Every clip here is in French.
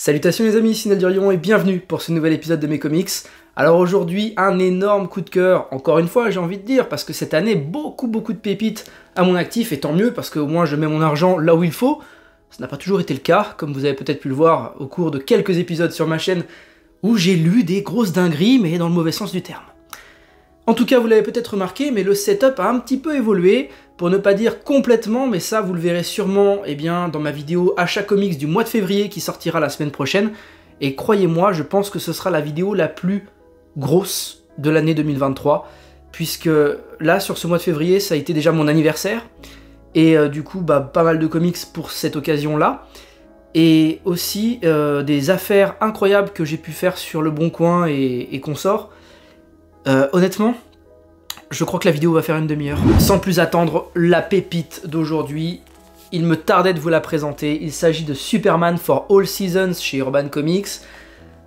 Salutations les amis, ici Nadir et bienvenue pour ce nouvel épisode de mes comics. Alors aujourd'hui, un énorme coup de cœur, encore une fois j'ai envie de dire, parce que cette année, beaucoup de pépites à mon actif, et tant mieux, parce qu'au moins je mets mon argent là où il faut. Ça n'a pas toujours été le cas, comme vous avez peut-être pu le voir au cours de quelques épisodes sur ma chaîne, où j'ai lu des grosses dingueries, mais dans le mauvais sens du terme. En tout cas, vous l'avez peut-être remarqué, mais le setup a un petit peu évolué, pour ne pas dire complètement, mais ça vous le verrez sûrement dans ma vidéo Achat Comics du mois de février qui sortira la semaine prochaine. Et croyez-moi, je pense que ce sera la vidéo la plus grosse de l'année 2023, puisque là, sur ce mois de février, ça a été déjà mon anniversaire, et du coup, pas mal de comics pour cette occasion-là, et aussi des affaires incroyables que j'ai pu faire sur Le Bon Coin et consorts. Honnêtement, je crois que la vidéo va faire une demi-heure. Sans plus attendre, la pépite d'aujourd'hui, il me tardait de vous la présenter. Il s'agit de Superman for All Seasons chez Urban Comics.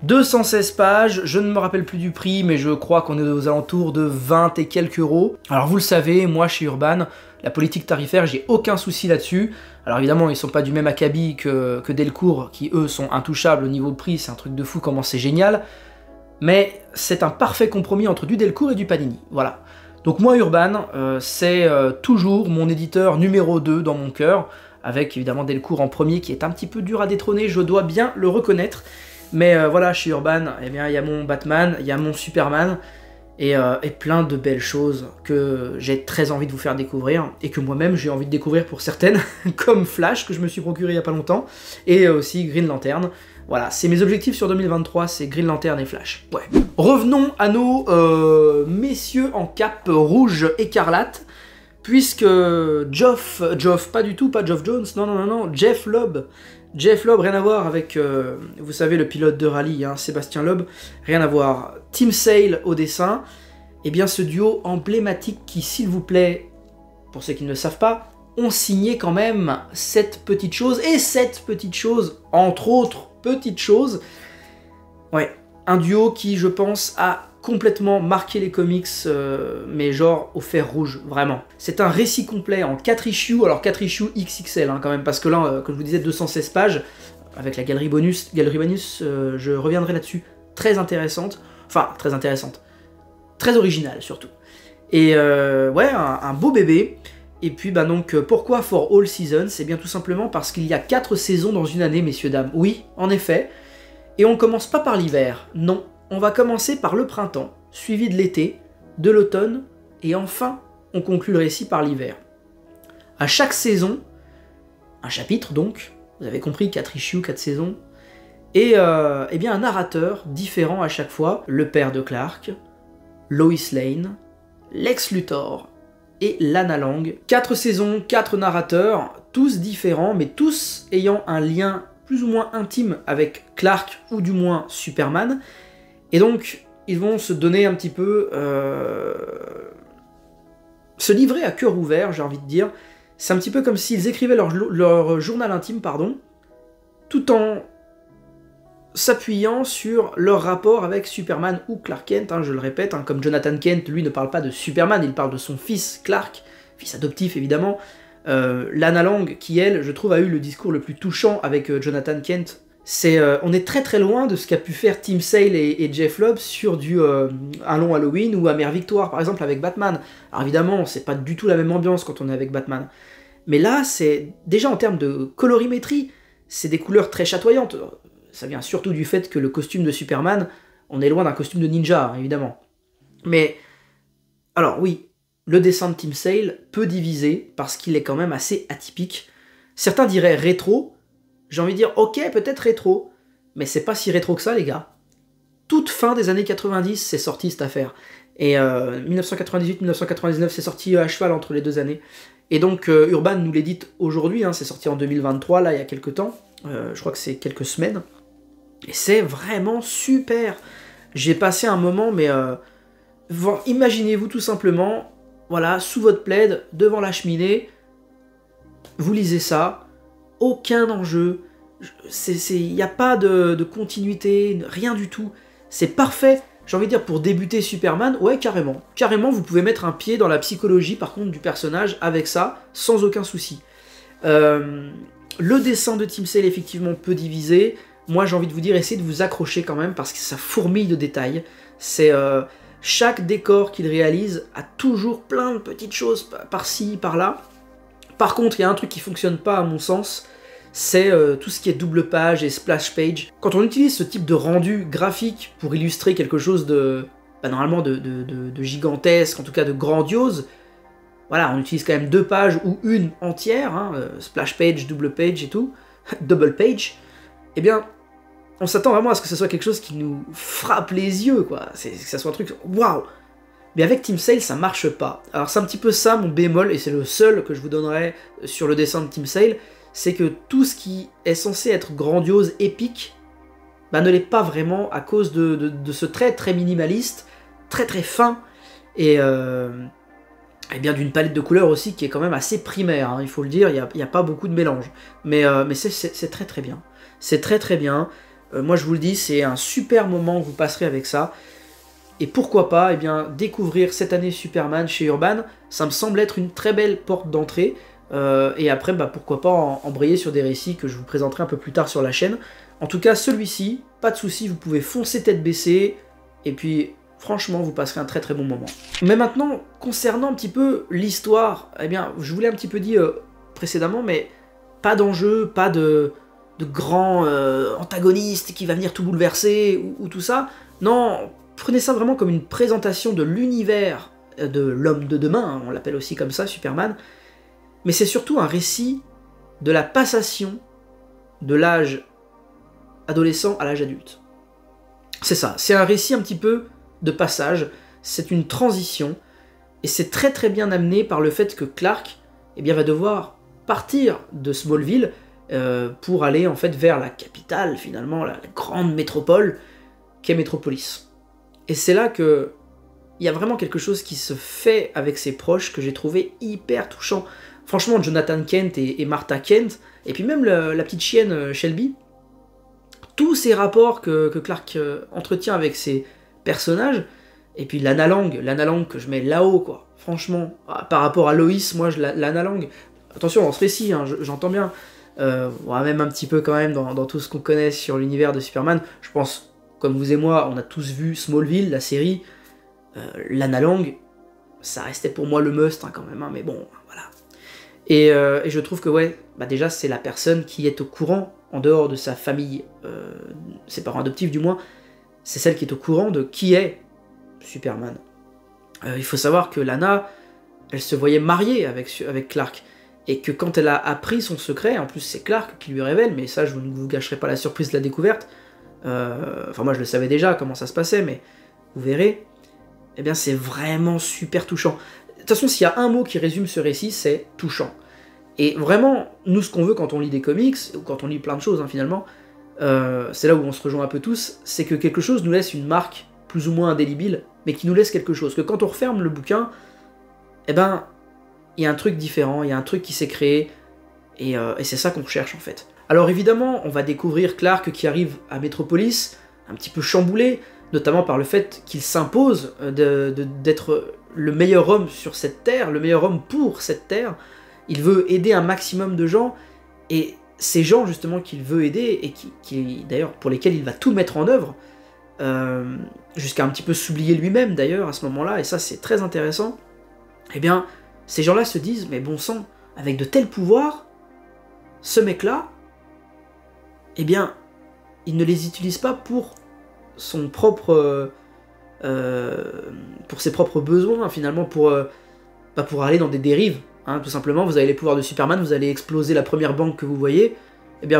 216 pages, je ne me rappelle plus du prix, mais je crois qu'on est aux alentours de 20 et quelques euros. Alors vous le savez, moi chez Urban, la politique tarifaire, j'ai aucun souci là-dessus. Alors évidemment, ils sont pas du même acabit que Delcourt, qui eux sont intouchables au niveau de prix, c'est un truc de fou comment c'est génial. Mais c'est un parfait compromis entre du Delcourt et du Panini, voilà. Donc moi, Urban, c'est toujours mon éditeur numéro 2 dans mon cœur, avec évidemment Delcourt en premier, qui est un petit peu dur à détrôner, je dois bien le reconnaître. Mais voilà, chez Urban, eh bien, il y a mon Batman, il y a mon Superman, et plein de belles choses que j'ai très envie de vous faire découvrir, et que moi-même j'ai envie de découvrir pour certaines, comme Flash, que je me suis procuré il y a pas longtemps, et aussi Green Lantern. Voilà, c'est mes objectifs sur 2023, c'est Green Lantern et Flash. Ouais. Revenons à nos messieurs en cape rouge écarlate, puisque Geoff, pas du tout, pas Geoff Jones, non, Jeph Loeb. Jeph Loeb, rien à voir avec, vous savez, le pilote de rallye, hein, Sébastien Loeb, rien à voir. Tim Sale au dessin, et bien ce duo emblématique qui, s'il vous plaît, pour ceux qui ne le savent pas, ont signé quand même cette petite chose, et cette petite chose, entre autres petites choses, ouais, un duo qui, je pense, a complètement marqué les comics, mais genre au fer rouge, vraiment. C'est un récit complet en 4 issues, alors 4 issues XXL hein, quand même, parce que là, comme je vous disais, 216 pages, avec la galerie bonus, je reviendrai là-dessus, très intéressante, très originale surtout. Et ouais, un beau bébé. Et puis donc pourquoi For All Seasons? C'est bien tout simplement parce qu'il y a 4 saisons dans une année, messieurs dames. Oui, en effet. Et on commence pas par l'hiver, non. On va commencer par le printemps, suivi de l'été, de l'automne, et enfin, on conclut le récit par l'hiver. À chaque saison, un chapitre donc, vous avez compris, 4 issues, 4 saisons, et bien un narrateur différent à chaque fois, le père de Clark, Lois Lane, Lex Luthor, et Lana Lang. 4 saisons, 4 narrateurs, tous différents, mais tous ayant un lien plus ou moins intime avec Clark, ou du moins Superman, et donc ils vont se donner un petit peu... se livrer à cœur ouvert, j'ai envie de dire. C'est un petit peu comme s'ils écrivaient leur journal intime, pardon, tout en s'appuyant sur leur rapport avec Superman ou Clark Kent, hein, je le répète, hein, comme Jonathan Kent, lui, ne parle pas de Superman, il parle de son fils Clark, fils adoptif évidemment. Lana Lang, qui elle, je trouve, a eu le discours le plus touchant avec Jonathan Kent. On est très loin de ce qu'a pu faire Tim Sale et Jeph Loeb sur Un long Halloween ou Amère Victoire, par exemple, avec Batman. Alors évidemment, c'est pas du tout la même ambiance quand on est avec Batman. Mais là, c'est déjà en termes de colorimétrie, c'est des couleurs très chatoyantes. Ça vient surtout du fait que le costume de Superman, on est loin d'un costume de ninja, évidemment. Mais, alors oui, le dessin de Tim Sale peut diviser, parce qu'il est quand même assez atypique. Certains diraient rétro, j'ai envie de dire, ok, peut-être rétro, mais c'est pas si rétro que ça, les gars. Toute fin des années 90, c'est sorti cette affaire. Et 1998-1999, c'est sorti à cheval entre les 2 années. Et donc, Urban nous l'édite aujourd'hui, hein, c'est sorti en 2023, là, il y a quelques temps. Je crois que c'est quelques semaines. Et c'est vraiment super. J'ai passé un moment, mais imaginez-vous tout simplement, voilà, sous votre plaid, devant la cheminée, vous lisez ça, aucun enjeu, il n'y a pas de continuité, rien du tout. C'est parfait, j'ai envie de dire, pour débuter Superman, ouais, carrément. Carrément, vous pouvez mettre un pied dans la psychologie, par contre, du personnage avec ça, sans aucun souci. Le dessin de Tim Sale, effectivement, peut diviser. moi j'ai envie de vous dire, essayez de vous accrocher quand même, parce que ça fourmille de détails. C'est chaque décor qu'il réalise a toujours plein de petites choses par-ci, par-là. Par contre, il y a un truc qui fonctionne pas à mon sens, c'est tout ce qui est double page et splash page. Quand on utilise ce type de rendu graphique pour illustrer quelque chose de, normalement de gigantesque, en tout cas de grandiose, voilà, on utilise quand même 2 pages ou une entière, hein, splash page, double page et tout, double page, eh bien, on s'attend vraiment à ce que ce soit quelque chose qui nous frappe les yeux, quoi, que ça soit un truc, waouh. Mais avec Team Sale, ça marche pas. Alors c'est un petit peu ça mon bémol, et c'est le seul que je vous donnerai sur le dessin de Team Sale, c'est que tout ce qui est censé être grandiose, épique, ne l'est pas vraiment à cause de ce trait très minimaliste, très très fin, et bien d'une palette de couleurs aussi qui est quand même assez primaire, hein, il faut le dire, il n'y a pas beaucoup de mélange. Mais c'est très très bien. C'est très très bien. Moi je vous le dis, c'est un super moment que vous passerez avec ça. Et pourquoi pas, découvrir cette année Superman chez Urban, ça me semble être une très belle porte d'entrée. Et après, pourquoi pas embrayer sur des récits que je vous présenterai un peu plus tard sur la chaîne. En tout cas, celui-ci, pas de souci, vous pouvez foncer tête baissée, et puis franchement, vous passerez un très très bon moment. Mais maintenant, concernant un petit peu l'histoire, je vous l'ai un petit peu dit précédemment, mais pas d'enjeu, pas de grand antagoniste qui va venir tout bouleverser, ou tout ça. Non, prenez ça vraiment comme une présentation de l'univers de l'homme de demain, hein, on l'appelle aussi comme ça, Superman. Mais c'est surtout un récit de la passation de l'âge adolescent à l'âge adulte. C'est ça, c'est un récit un petit peu de passage, c'est une transition, et c'est très très bien amené par le fait que Clark va devoir partir de Smallville pour aller en fait vers la capitale, finalement, la grande métropole qu'est Metropolis. Et c'est là que il y a vraiment quelque chose qui se fait avec ses proches que j'ai trouvé hyper touchant. Franchement, Jonathan Kent et Martha Kent, et puis même la petite chienne Shelby, tous ces rapports que Clark entretient avec ses personnages, et puis Lana Lang que je mets là-haut, quoi. Franchement, par rapport à Lois, moi, Lana Lang, attention, dans ce récit, hein, j'entends bien, même un petit peu quand même dans tout ce qu'on connaît sur l'univers de Superman, je pense, comme vous et moi, on a tous vu Smallville, la série, Lana Lang, ça restait pour moi le must, hein, quand même, hein, mais bon, voilà. Et je trouve que, déjà, c'est la personne qui est au courant, en dehors de sa famille, ses parents adoptifs du moins, c'est celle qui est au courant de qui est Superman. Il faut savoir que Lana, elle se voyait mariée avec Clark, et que quand elle a appris son secret, en plus c'est Clark qui lui révèle, mais ça je ne vous gâcherai pas la surprise de la découverte, enfin moi je le savais déjà comment ça se passait, mais vous verrez, c'est vraiment super touchant. De toute façon, s'il y a un mot qui résume ce récit, c'est touchant. Et vraiment, nous, ce qu'on veut quand on lit des comics, ou quand on lit plein de choses, hein, finalement, c'est là où on se rejoint un peu tous, c'est que quelque chose nous laisse une marque plus ou moins indélébile, mais qui nous laisse quelque chose. Que quand on referme le bouquin, il y a un truc différent, il y a un truc qui s'est créé, et c'est ça qu'on recherche, en fait. Alors évidemment, on va découvrir Clark qui arrive à Metropolis, un petit peu chamboulé, notamment par le fait qu'il s'impose d'être le meilleur homme sur cette terre, le meilleur homme pour cette terre. Il veut aider un maximum de gens, et ces gens justement qu'il veut aider, et qui d'ailleurs pour lesquels il va tout mettre en œuvre, jusqu'à un petit peu s'oublier lui-même d'ailleurs à ce moment-là, et ça c'est très intéressant, ces gens-là se disent, mais bon sang, avec de tels pouvoirs, ce mec-là, il ne les utilise pas pour son propre... pour ses propres besoins, finalement, pour aller dans des dérives. Hein, tout simplement, vous avez les pouvoirs de Superman, vous allez exploser la première banque que vous voyez,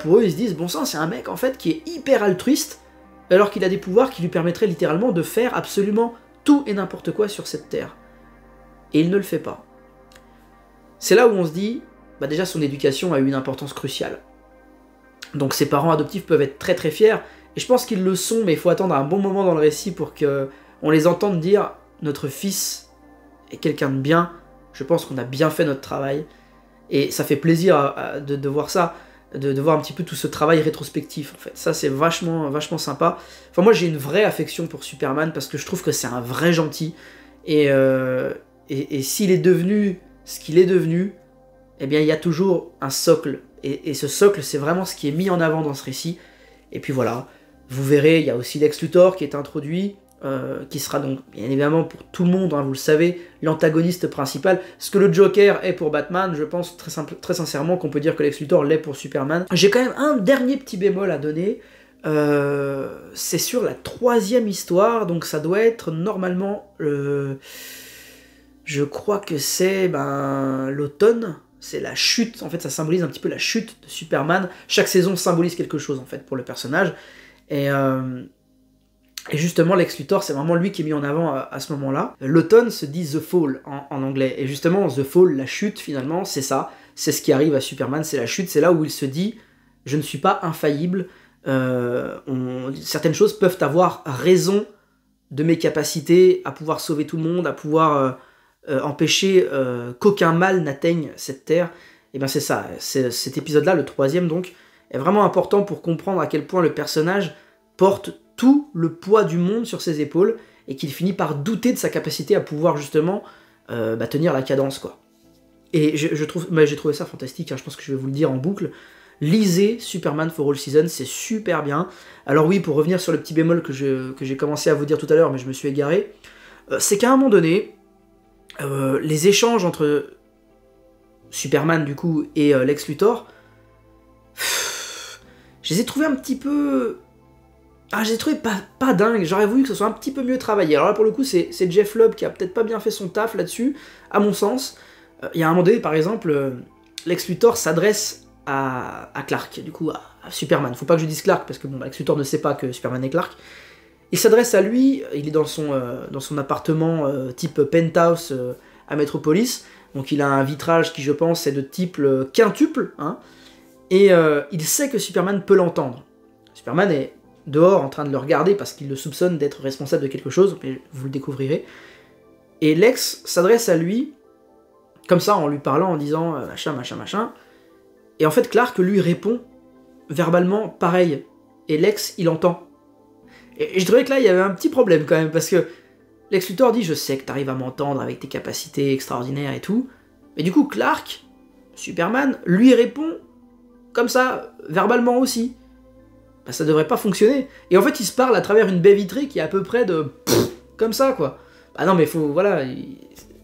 pour eux, ils se disent, bon sang, c'est un mec, en fait, qui est hyper altruiste, alors qu'il a des pouvoirs qui lui permettraient littéralement de faire absolument tout et n'importe quoi sur cette terre. Et il ne le fait pas. C'est là où on se dit, déjà, son éducation a eu une importance cruciale. Donc ses parents adoptifs peuvent être très très fiers, et je pense qu'ils le sont, mais il faut attendre un bon moment dans le récit pour qu'on les entende dire « Notre fils est quelqu'un de bien », je pense qu'on a bien fait notre travail, et ça fait plaisir de voir ça, de voir un petit peu tout ce travail rétrospectif, en fait. Ça, c'est vachement, vachement sympa. Enfin, moi, j'ai une vraie affection pour Superman, parce que je trouve que c'est un vrai gentil, et s'il est devenu ce qu'il est devenu, il y a toujours un socle, et ce socle, c'est vraiment ce qui est mis en avant dans ce récit, Et puis voilà, vous verrez, il y a aussi Lex Luthor qui est introduit, qui sera donc bien évidemment pour tout le monde, hein, vous le savez, l'antagoniste principal. Ce que le Joker est pour Batman, je pense très sincèrement qu'on peut dire que Lex Luthor l'est pour Superman. J'ai quand même un dernier petit bémol à donner, c'est sur la 3e histoire, donc ça doit être normalement, je crois que c'est l'automne, c'est la chute, en fait ça symbolise un petit peu la chute de Superman. Chaque saison symbolise quelque chose en fait pour le personnage, et justement, Lex Luthor, c'est vraiment lui qui est mis en avant à ce moment-là. L'automne se dit The Fall en anglais. Et justement, The Fall, la chute, finalement, c'est ça. C'est ce qui arrive à Superman, c'est la chute. C'est là où il se dit « Je ne suis pas infaillible. Certaines choses peuvent avoir raison de mes capacités à pouvoir sauver tout le monde, à pouvoir empêcher qu'aucun mal n'atteigne cette terre. » Et bien c'est ça. Cet épisode-là, le 3e donc, est vraiment important pour comprendre à quel point le personnage porte tout le poids du monde sur ses épaules, et qu'il finit par douter de sa capacité à pouvoir justement tenir la cadence, quoi. Et j'ai trouvé ça fantastique, hein, je pense que je vais vous le dire en boucle. Lisez Superman for All Seasons, c'est super bien. Alors oui, pour revenir sur le petit bémol que j'ai commencé à vous dire tout à l'heure, mais je me suis égaré, c'est qu'à un moment donné, les échanges entre Superman du coup et Lex Luthor, je les ai trouvés un petit peu... j'ai trouvé pas dingue, j'aurais voulu que ce soit un petit peu mieux travaillé. Alors là, pour le coup, c'est Jeff Loeb qui a peut-être pas bien fait son taf là-dessus, à mon sens. Il y a un moment donné, par exemple, Lex Luthor s'adresse à Clark, du coup, à Superman. Faut pas que je dise Clark, parce que bon, Lex Luthor ne sait pas que Superman est Clark. Il s'adresse à lui, il est dans son appartement type penthouse à Metropolis, donc il a un vitrage qui, je pense, est de type quintuple, hein, et il sait que Superman peut l'entendre. Superman est dehors en train de le regarder parce qu'il le soupçonne d'être responsable de quelque chose, mais vous le découvrirez. Et Lex s'adresse à lui, comme ça, en lui parlant, en disant machin, machin, machin. Et en fait, Clark lui répond verbalement pareil. Et Lex, il entend. Et je trouvais que là, il y avait un petit problème quand même, parce que Lex Luthor dit « Je sais que t'arrives à m'entendre avec tes capacités extraordinaires et tout. » Mais du coup, Clark, Superman, lui répond comme ça, verbalement aussi. Bah, ça devrait pas fonctionner. Et en fait, ils se parlent à travers une baie vitrée qui est à peu près de... comme ça, quoi. Bah non, mais faut... Voilà.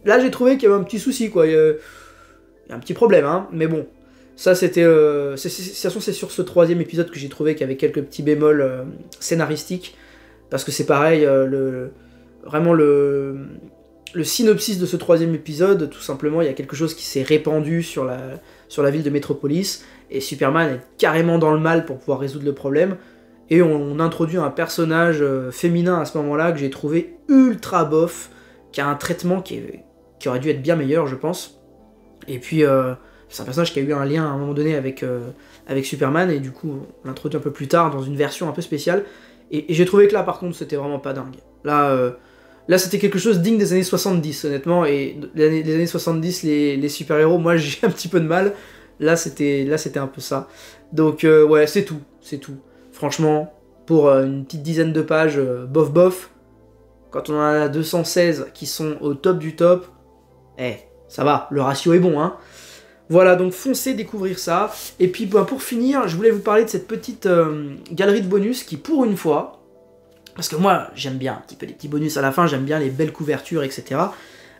Là, j'ai trouvé qu'il y avait un petit souci, quoi. Il y a un petit problème, hein. Mais bon. Ça, c'était... De toute façon, c'est sur ce 3e épisode que j'ai trouvé qu'il y avait quelques petits bémols scénaristiques. Parce que c'est pareil, vraiment le synopsis de ce 3e épisode, tout simplement, il y a quelque chose qui s'est répandu sur la ville de Metropolis, et Superman est carrément dans le mal pour pouvoir résoudre le problème, et on introduit un personnage féminin à ce moment-là que j'ai trouvé ultra bof, qui a un traitement qui aurait dû être bien meilleur, je pense, et puis c'est un personnage qui a eu un lien à un moment donné avec Superman, et du coup on l'introduit un peu plus tard dans une version un peu spéciale, et j'ai trouvé que là par contre c'était vraiment pas dingue. Là c'était quelque chose digne des années 70 honnêtement, et les années 70 les super-héros, moi j'ai un petit peu de mal. Là c'était un peu ça. Donc ouais, c'est tout. Franchement, pour une petite dizaine de pages, bof bof, quand on en a 216 qui sont au top du top, ça va, le ratio est bon, hein. Voilà, donc foncez découvrir ça. Et puis pour finir, je voulais vous parler de cette petite galerie de bonus qui, pour une fois, parce que moi j'aime bien un petit peu les petits bonus à la fin, j'aime bien les belles couvertures, etc.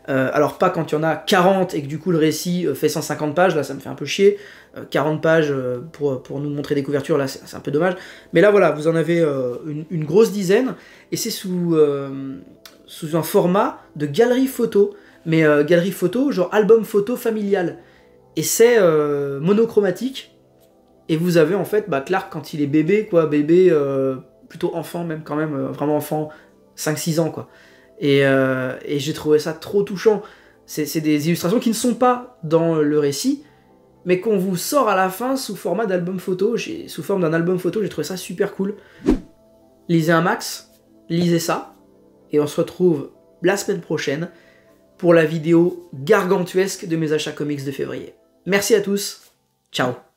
Alors pas quand il y en a 40 et que du coup le récit fait 150 pages, là ça me fait un peu chier. 40 pages pour nous montrer des couvertures, là c'est un peu dommage. Mais là voilà, vous en avez une grosse dizaine, et c'est sous un format de galerie photo, mais galerie photo, genre album photo familial. Et c'est monochromatique, et vous avez en fait Clark quand il est bébé, quoi, bébé, plutôt enfant même quand même, vraiment enfant, 5-6 ans quoi. Et j'ai trouvé ça trop touchant. C'est des illustrations qui ne sont pas dans le récit, mais qu'on vous sort à la fin sous format d'album photo, sous forme d'un album photo, j'ai trouvé ça super cool. Lisez un max, lisez ça, et on se retrouve la semaine prochaine pour la vidéo gargantuesque de mes achats comics de février. Merci à tous, ciao.